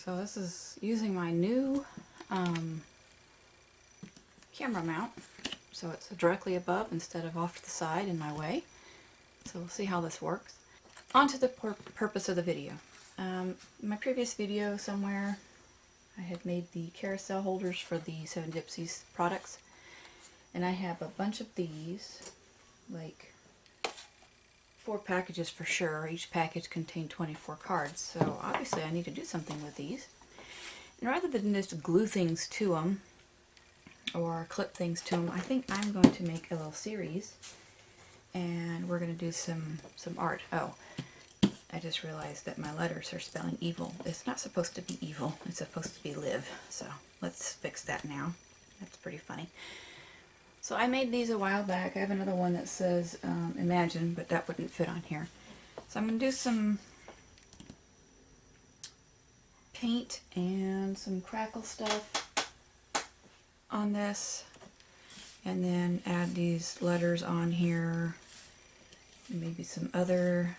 So this is using my new camera mount. So it's directly above instead of off to the side in my way. So we'll see how this works. On to the purpose of the video. In my previous video somewhere, I had made the carousel holders for the Seven Gypsies products. And I have a bunch of these, like 4 packages for sure. Each package contained 24 cards. So obviously I need to do something with these. And rather than just glue things to them or clip things to them, I think I'm going to make a little series and we're going to do some art. Oh, I just realized that my letters are spelling evil. It's not supposed to be evil, it's supposed to be live. So let's fix that now. That's pretty funny. So I made these a while back. I have another one that says imagine, but that wouldn't fit on here. So I'm going to do some paint and some crackle stuff on this, and then add these letters on here, and maybe some other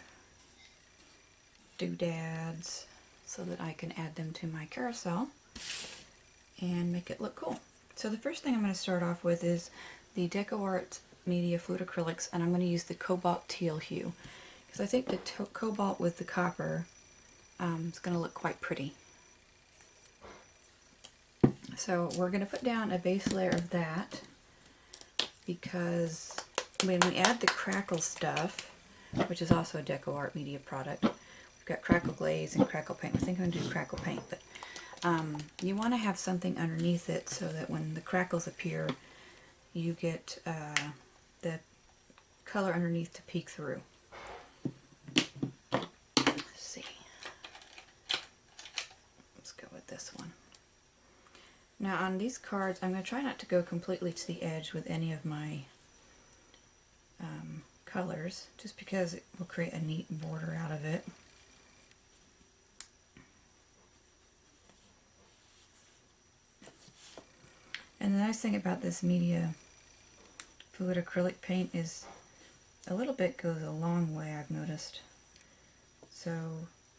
doodads so that I can add them to my carousel and make it look cool. So the first thing I'm going to start off with is the DecoArt Media Fluid Acrylics, and I'm going to use the cobalt teal hue because I think the cobalt with the copper is going to look quite pretty. So we're going to put down a base layer of that because when we add the crackle stuff, which is also a DecoArt Media product, we've got crackle glaze and crackle paint. I think I'm going to do crackle paint, but you want to have something underneath it so that when the crackles appear, you get the color underneath to peek through. Let's see. Let's go with this one. Now on these cards, I'm going to try not to go completely to the edge with any of my colors, just because it will create a neat border out of it. And the nice thing about this Media Fluid Acrylic paint is a little bit goes a long way, I've noticed. So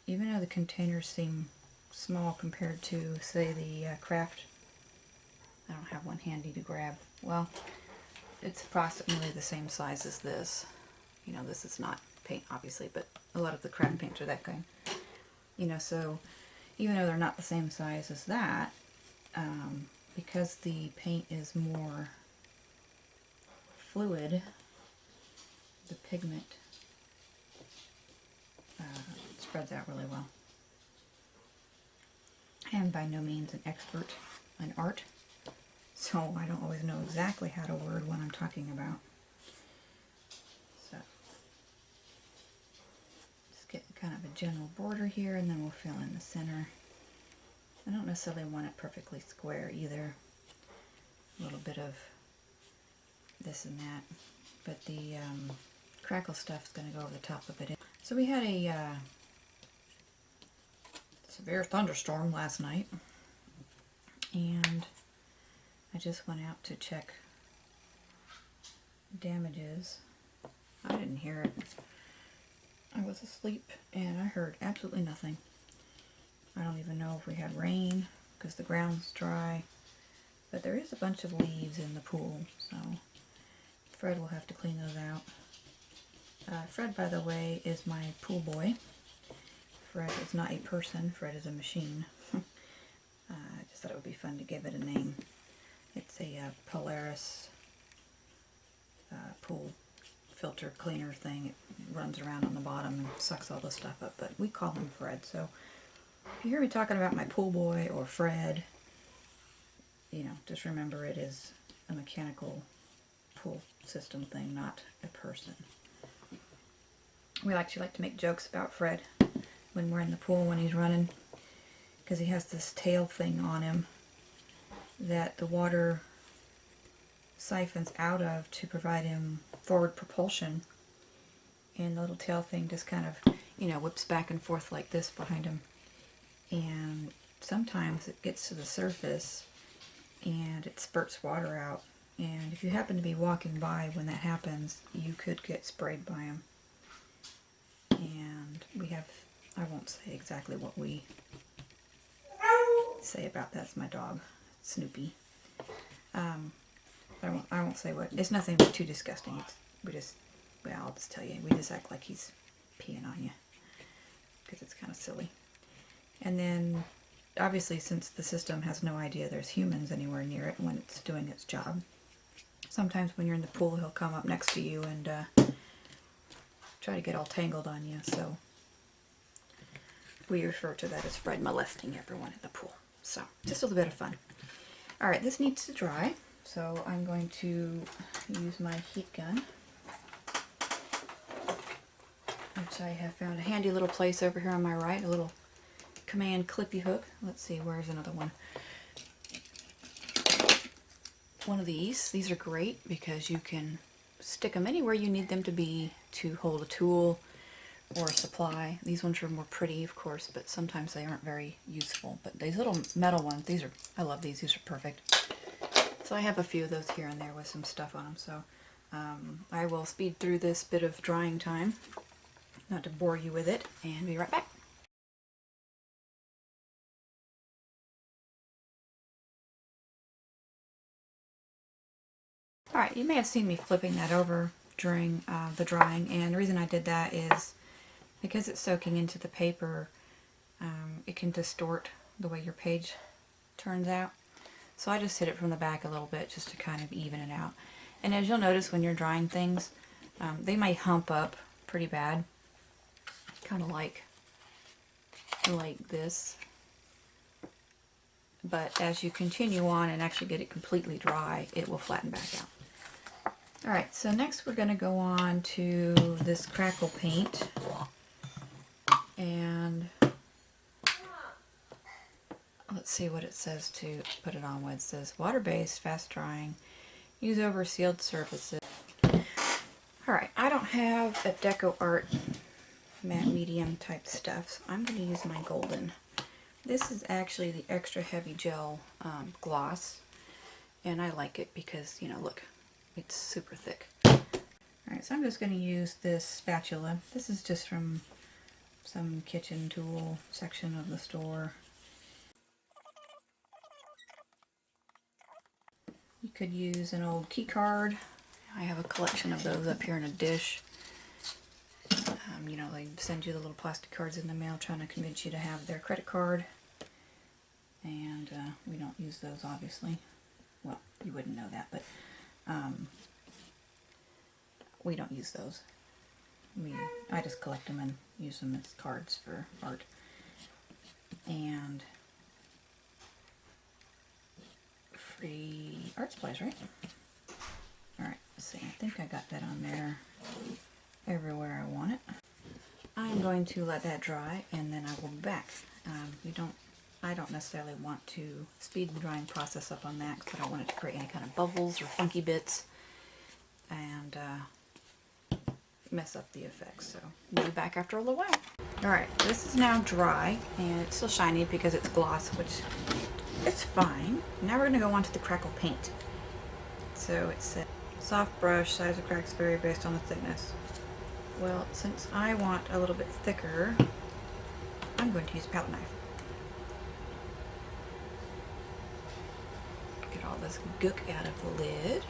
even though the containers seem small compared to, say, the craft, I don't have one handy to grab. Well, it's approximately the same size as this. You know, this is not paint, obviously, but a lot of the craft paints are that kind. You know, so even though they're not the same size as that, because the paint is more fluid, the pigment spreads out really well. I am by no means an expert in art, so I don't always know exactly how to word what I'm talking about. So just get kind of a general border here, and then we'll fill in the center. I don't necessarily want it perfectly square either. A little bit of this and that, but the crackle stuff is going to go over the top of it. So we had a severe thunderstorm last night, and I just went out to check damages. I didn't hear it. I was asleep and I heard absolutely nothing. I don't even know if we had rain because the ground's dry, but there is a bunch of leaves in the pool, so Fred will have to clean those out. Fred, by the way, is my pool boy. Fred is not a person, Fred is a machine. I just thought it would be fun to give it a name. It's a Polaris pool filter cleaner thing. It runs around on the bottom and sucks all the stuff up, but we call him Fred. So if you hear me talking about my pool boy or Fred, you know, just remember it is a mechanical pool system thing, not a person. We actually like to make jokes about Fred when we're in the pool when he's running, because he has this tail thing on him that the water siphons out of to provide him forward propulsion, and the little tail thing just kind of, you know, whips back and forth like this behind him, and sometimes it gets to the surface and it spurts water out, and if you happen to be walking by when that happens, you could get sprayed by him. And we have, I won't say exactly what we say about that. It's my dog, Snoopy. I won't say what. It's nothing too disgusting. Well, I'll just tell you. We just act like he's peeing on you because it's kind of silly. And then, obviously, since the system has no idea there's humans anywhere near it when it's doing its job, sometimes when you're in the pool, he'll come up next to you and try to get all tangled on you. So we refer to that as Fred molesting everyone in the pool. So just a little bit of fun. All right, this needs to dry. So I'm going to use my heat gun, which I have found a handy little place over here on my right, a little command clippy hook. Let's see, where's another one? One of these. These are great because you can stick them anywhere you need them to be to hold a tool or a supply. These ones are more pretty, of course, but sometimes they aren't very useful. But these little metal ones, I love these. These are perfect. So I have a few of those here and there with some stuff on them. So I will speed through this bit of drying time, not to bore you with it, and be right back. Alright, you may have seen me flipping that over during the drying, and the reason I did that is because it's soaking into the paper, it can distort the way your page turns out. So I just hit it from the back a little bit just to kind of even it out. And as you'll notice when you're drying things, they may hump up pretty bad, kind of like this. But as you continue on and actually get it completely dry, it will flatten back out. Alright, so next we're going to go on to this crackle paint, and let's see what it says to put it on with. It says water-based, fast-drying, use over sealed surfaces. Alright, I don't have a Deco Art matte medium type stuff, so I'm going to use my golden. This is actually the extra heavy gel gloss, and I like it because, you know, look, it's super thick. Alright, so I'm just going to use this spatula. This is just from some kitchen tool section of the store. You could use an old key card. I have a collection of those up here in a dish. You know, they send you the little plastic cards in the mail trying to convince you to have their credit card. And we don't use those, obviously. Well, you wouldn't know that, but we don't use those. I just collect them and use them as cards for art. And free art supplies, right? Alright, let's see. I think I got that on there everywhere I want it. I'm going to let that dry and then I will be back. I don't necessarily want to speed the drying process up on that because I don't want it to create any kind of bubbles or funky bits and mess up the effects. So we'll be back after a little while. Alright, this is now dry and it's still shiny because it's gloss, which it's fine. Now we're going to go on to the crackle paint. So it says soft brush, size of cracks vary based on the thickness. Well, since I want a little bit thicker, I'm going to use a palette knife. Get all this gook out of the lid.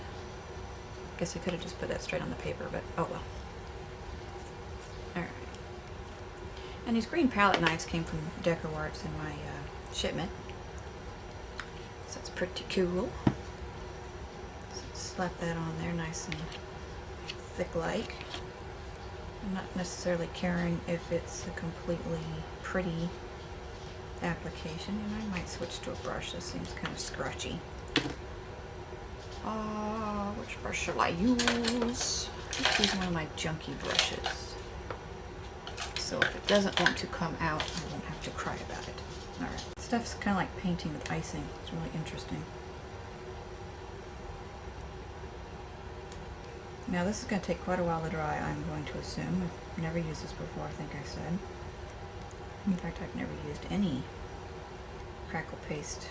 Guess I could have just put that straight on the paper, but oh well. Alright. And these green palette knives came from Deco Arts in my shipment. So it's pretty cool. So slap that on there nice and thick-like. I'm not necessarily caring if it's a completely pretty application, and I might switch to a brush. This seems kind of scratchy. Which brush shall I use? Let's use one of my junky brushes. So if it doesn't want to come out, I won't have to cry about it. Alright. Stuff's kind of like painting with icing. It's really interesting. Now this is going to take quite a while to dry, I'm going to assume. I've never used this before, I think I said. In fact, I've never used any crackle paste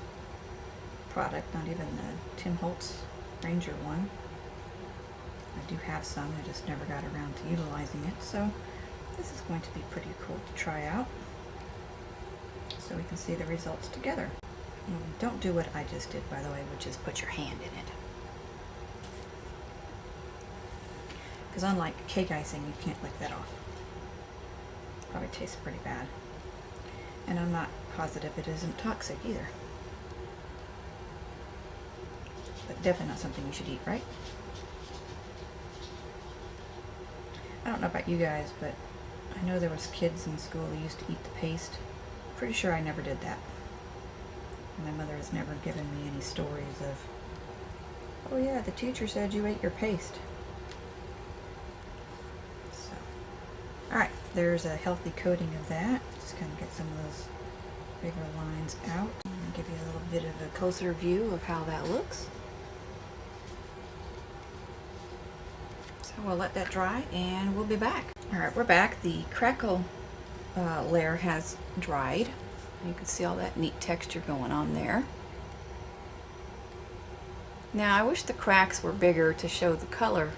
product, not even the Tim Holtz Ranger one. I do have some, I just never got around to utilizing it, so this is going to be pretty cool to try out so we can see the results together. Don't do what I just did, by the way, which is put your hand in it. Because unlike cake icing, you can't lick that off. Probably tastes pretty bad. And I'm not positive it isn't toxic either. But definitely not something you should eat, right? I don't know about you guys, but I know there was kids in school who used to eat the paste. Pretty sure I never did that. My mother has never given me any stories of, oh yeah, the teacher said you ate your paste. So, alright, there's a healthy coating of that. Just kind of get some of those bigger lines out. And give you a little bit of a closer view of how that looks. So we'll let that dry and we'll be back. Alright, we're back. The crackle layer has dried. You can see all that neat texture going on there. Now I wish the cracks were bigger to show the color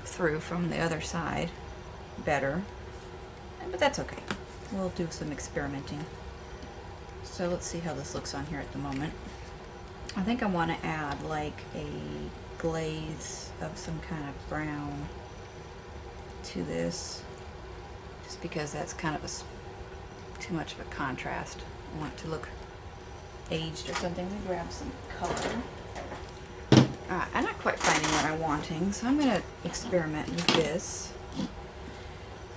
through from the other side better, but that's okay. We'll do some experimenting. So let's see how this looks on here at the moment. I think I want to add like a glaze of some kind of brown to this, just because that's kind of too much of a contrast. I want it to look aged or something. Let me grab some color. I'm not quite finding what I'm wanting, so I'm going to experiment with this.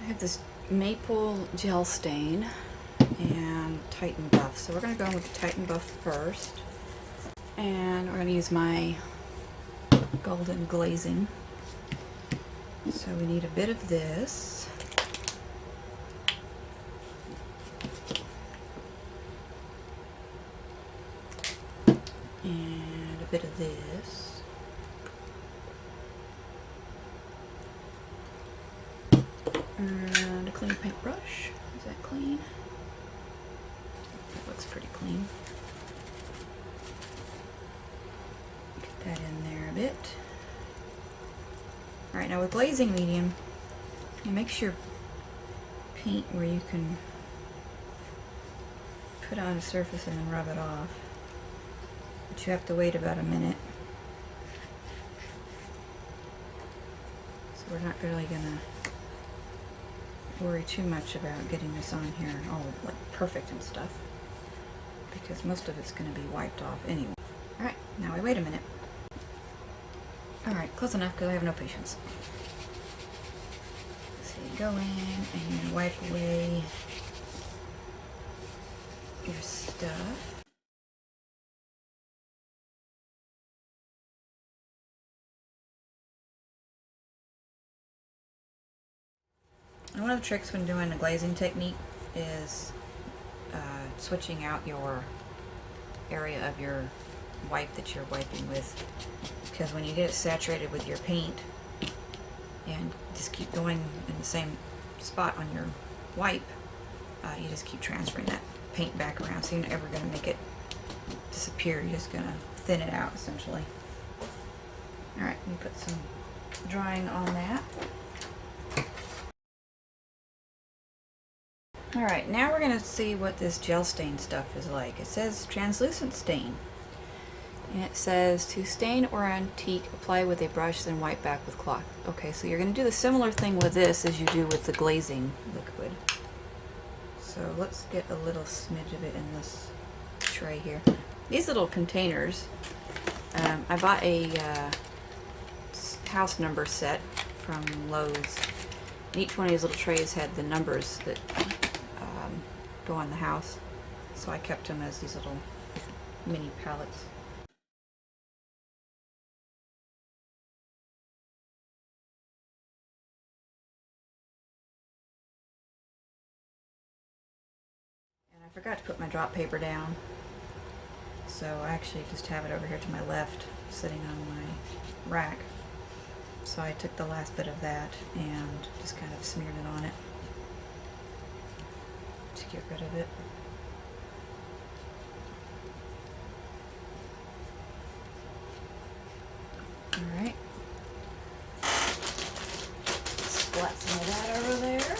I have this maple gel stain and Titan Buff. So we're going to go in with the Titan Buff first. And we're going to use my golden glazing. So we need a bit of this. And a bit of this. And a clean paintbrush. Is that clean? That looks pretty clean. Get that in there a bit. Alright, now with glazing medium, you make sure paint where you can put on a surface and then rub it off. But you have to wait about a minute. So we're not really gonna worry too much about getting this on here all like perfect and stuff, because most of it's going to be wiped off anyway. Alright, now we wait a minute. Alright, close enough because I have no patience. So you go in and you wipe away your stuff. And one of the tricks when doing a glazing technique is switching out your area of your wipe that you're wiping with, because when you get it saturated with your paint and just keep going in the same spot on your wipe, you just keep transferring that paint back around, so you're never going to make it disappear. You're just going to thin it out essentially. Alright, we put some drying on that. Alright, now we're going to see what this gel stain stuff is like. It says translucent stain. And it says to stain or antique, apply with a brush, then wipe back with cloth. Okay, so you're going to do the similar thing with this as you do with the glazing liquid. So let's get a little smidge of it in this tray here. These little containers, I bought a house number set from Lowe's. And each one of these little trays had the numbers that go on the house, so I kept them as these little mini pallets. And I forgot to put my drop paper down, so I actually just have it over here to my left sitting on my rack. So I took the last bit of that and just kind of smeared it on it to get rid of it. Alright. Splat some of that over there.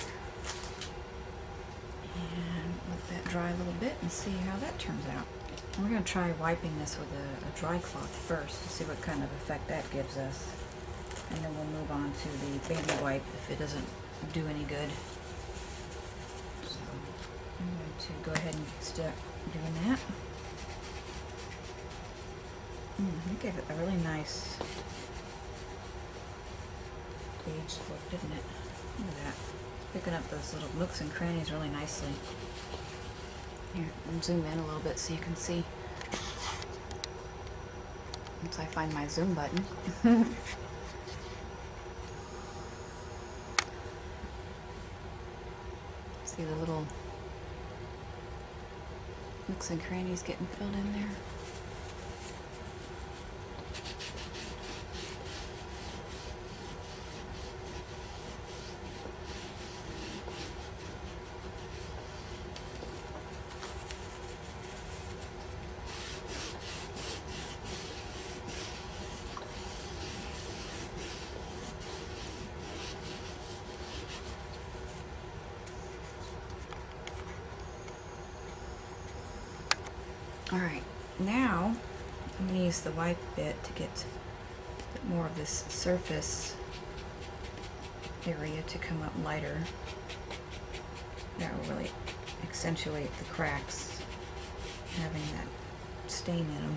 And let that dry a little bit and see how that turns out. We're going to try wiping this with a dry cloth first to see what kind of effect that gives us. And then we'll move on to the baby wipe if it doesn't do any good. So I'm going to go ahead and start doing that. It gave it a really nice aged look, didn't it? Look at that. Picking up those little nooks and crannies really nicely. Here, and zoom in a little bit so you can see. Once I find my zoom button. See the little nooks and crannies getting filled in there. Alright, now I'm going to use the wipe bit to get a bit more of this surface area to come up lighter. That will really accentuate the cracks, having that stain in them.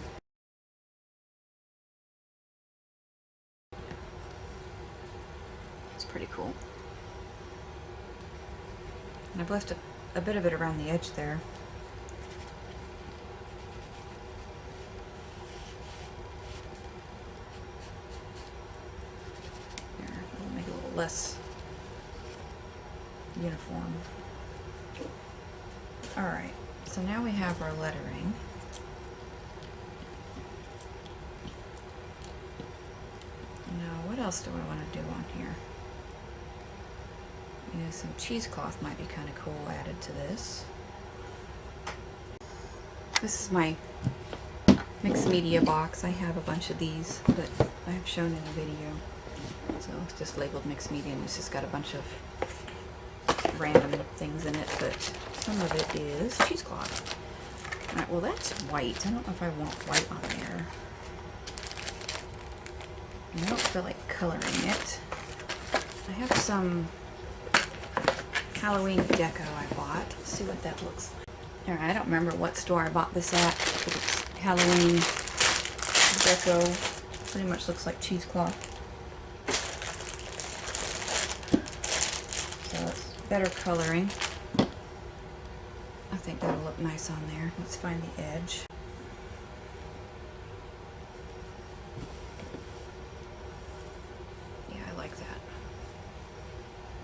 It's pretty cool. And I've left a bit of it around the edge there. Less uniform. Alright, so now we have our lettering. Now, what else do I want to do on here? You know, some cheesecloth might be kind of cool added to this. This is my mixed media box. I have a bunch of these that I have shown in the video. So it's just labeled mixed media, and it's just got a bunch of random things in it, but some of it is cheesecloth. Alright, well that's white. I don't know if I want white on there. I don't feel like coloring it. I have some Halloween deco I bought. Let's see what that looks like. Alright, I don't remember what store I bought this at, but it's Halloween deco. Pretty much looks like cheesecloth. So it's better coloring. I think that'll look nice on there. Let's find the edge. Yeah, I like that.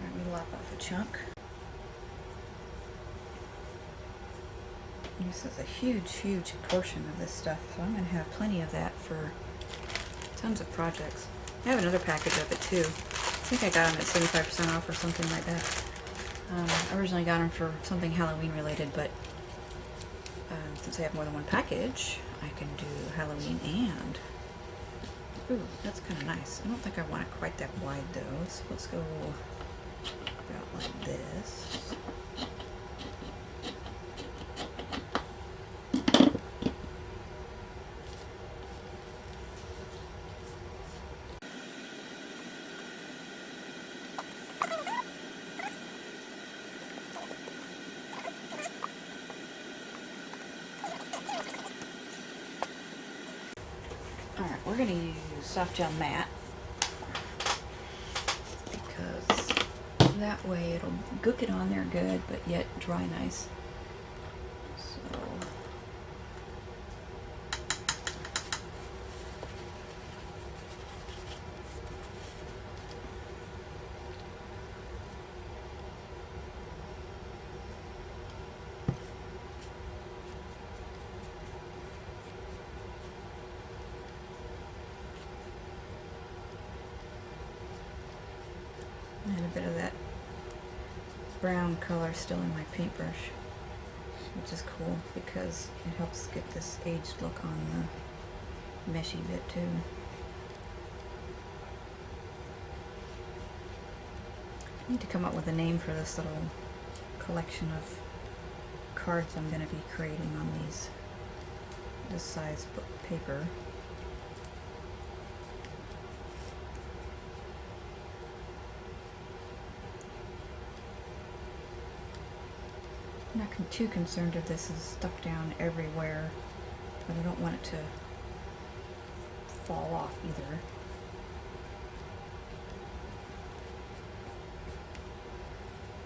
Alright, we lop off a chunk. This is a huge portion of this stuff, so I'm going to have plenty of that for tons of projects. I have another package of it too. I think I got them at 75% off or something like that. I originally got them for something Halloween related, but since I have more than one package, I can do Halloween and... Ooh, that's kind of nice. I don't think I want it quite that wide though. Let's go about like this. Alright, we're going to use soft gel matte because that way it'll gook it on there good, but yet dry nice. So and a bit of that brown color still in my paintbrush, which is cool because it helps get this aged look on the meshy bit too. I need to come up with a name for this little collection of cards I'm going to be creating on these this size paper. I'm not too concerned if this is stuck down everywhere, but I don't want it to fall off either.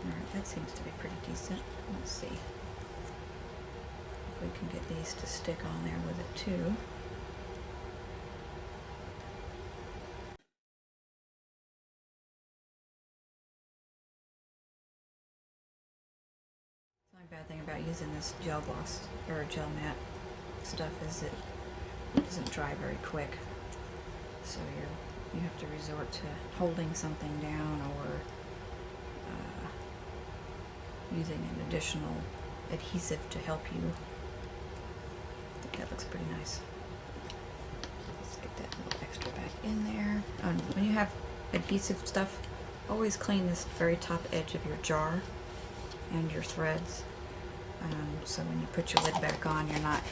Alright, that seems to be pretty decent. Let's see if we can get these to stick on there with it too. The only bad thing about using this gel gloss or gel matte stuff is it doesn't dry very quick, so you have to resort to holding something down or using an additional adhesive to help you. I think that looks pretty nice. Let's get that little extra back in there. When you have adhesive stuff, always clean this very top edge of your jar and your threads, so when you put your lid back on, you're not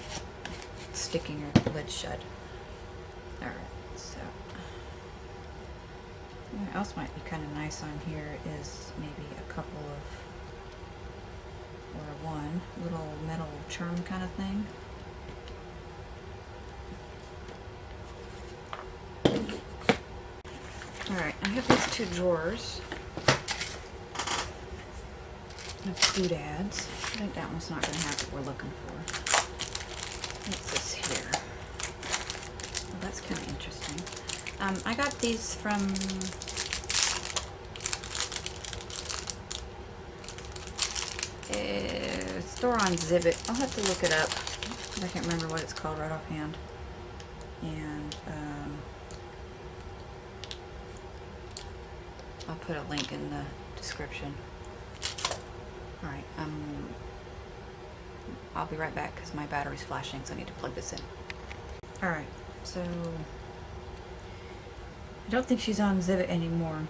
sticking your lid shut. Alright, so what else might be kind of nice on here is maybe a couple of, or one little metal charm kind of thing. Alright, I have these two drawers of doodads. I think that one's not going to have what we're looking for. What's this here? Well, that's kind of interesting. I got these from a store on Zibbit. I'll have to look it up. I can't remember what it's called right offhand. And I'll put a link in the description. Alright, I'll be right back because my battery's flashing, so I need to plug this in. Alright, so I don't think she's on Zibbit anymore.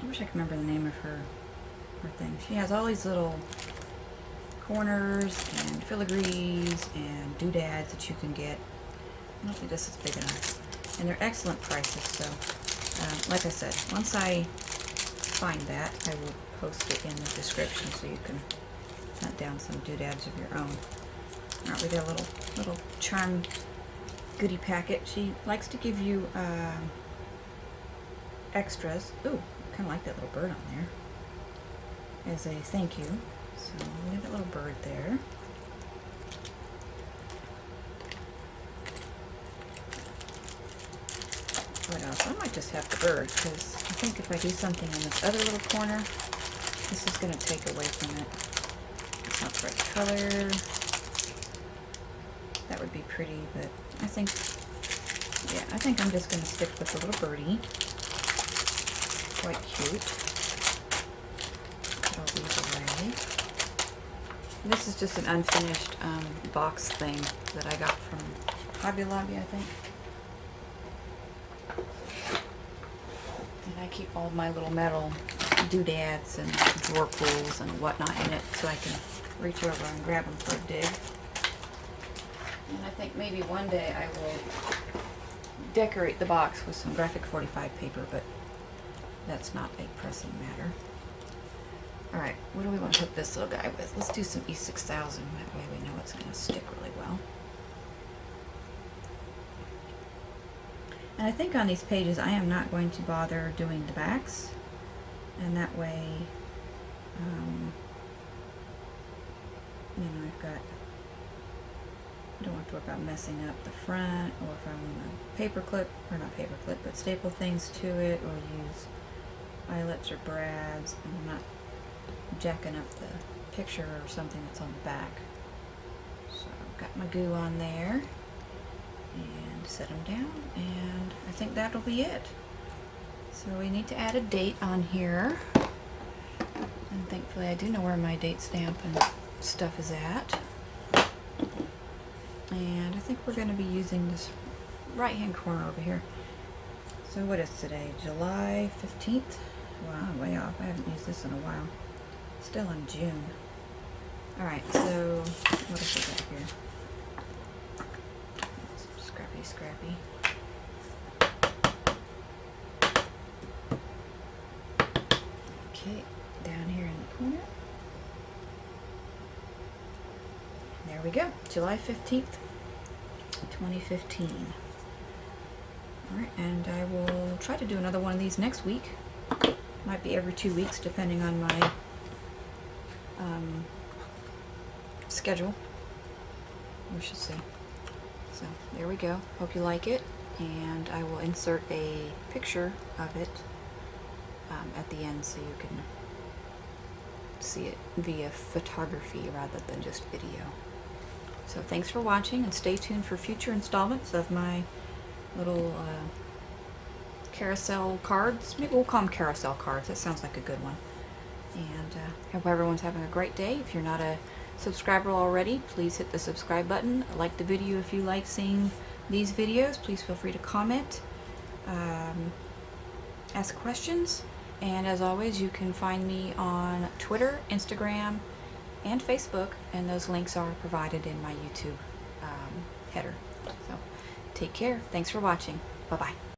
I wish I could remember the name of her thing. She has all these little corners and filigrees and doodads that you can get. I don't think this is big enough. And they're excellent prices, so like I said, once I find that, I will post it in the description so you can hunt down some doodads of your own. Alright, we got a little charm goodie packet. She likes to give you extras. Ooh, I kind of like that little bird on there as a thank you. So we have that little bird there. What else? I might just have the bird, because I think if I do something in this other little corner, this is going to take away from it. It's not the right color. That would be pretty, but I think, yeah, I think I'm just going to stick with the little birdie. Quite cute. Put all these away. This is just an unfinished box thing that I got from Hobby Lobby, I think. And I keep all my little metal doodads and drawer pulls and whatnot in it so I can reach over and grab them for a dig. And I think maybe one day I will decorate the box with some graphic 45 paper, but that's not a pressing matter. Alright, what do we want to hook this little guy with? Let's do some E6000, that way we know it's going to stick really well. And I think on these pages I am not going to bother doing the backs, and that way, you know, I've got, I don't have to worry about messing up the front, or if I want to paper clip, or not paper clip, but staple things to it, or use eyelets or brads, and I'm not jacking up the picture or something that's on the back. So I've got my glue on there, and set them down, and I think that'll be it. So we need to add a date on here, and thankfully I do know where my date stamp and stuff is at. And I think we're going to be using this right hand corner over here. So what is today? July 15th? Wow, I'm way off. I haven't used this in a while. Still in June. Alright, so what else we got here? pretty scrappy. Okay, down here in the corner. There we go, July 15th, 2015. Alright, and I will try to do another one of these next week. Might be every 2 weeks, depending on my schedule. We should see. So, there we go. Hope you like it. And I will insert a picture of it at the end so you can see it via photography rather than just video. So thanks for watching, and stay tuned for future installments of my little carousel cards. Maybe we'll call them carousel cards. That sounds like a good one. And hope everyone's having a great day. If you're not a subscriber already, please hit the subscribe button. Like the video if you like seeing these videos. Please feel free to comment, ask questions, and as always, you can find me on Twitter, Instagram, and Facebook, and those links are provided in my YouTube header. So take care. Thanks for watching. Bye-bye.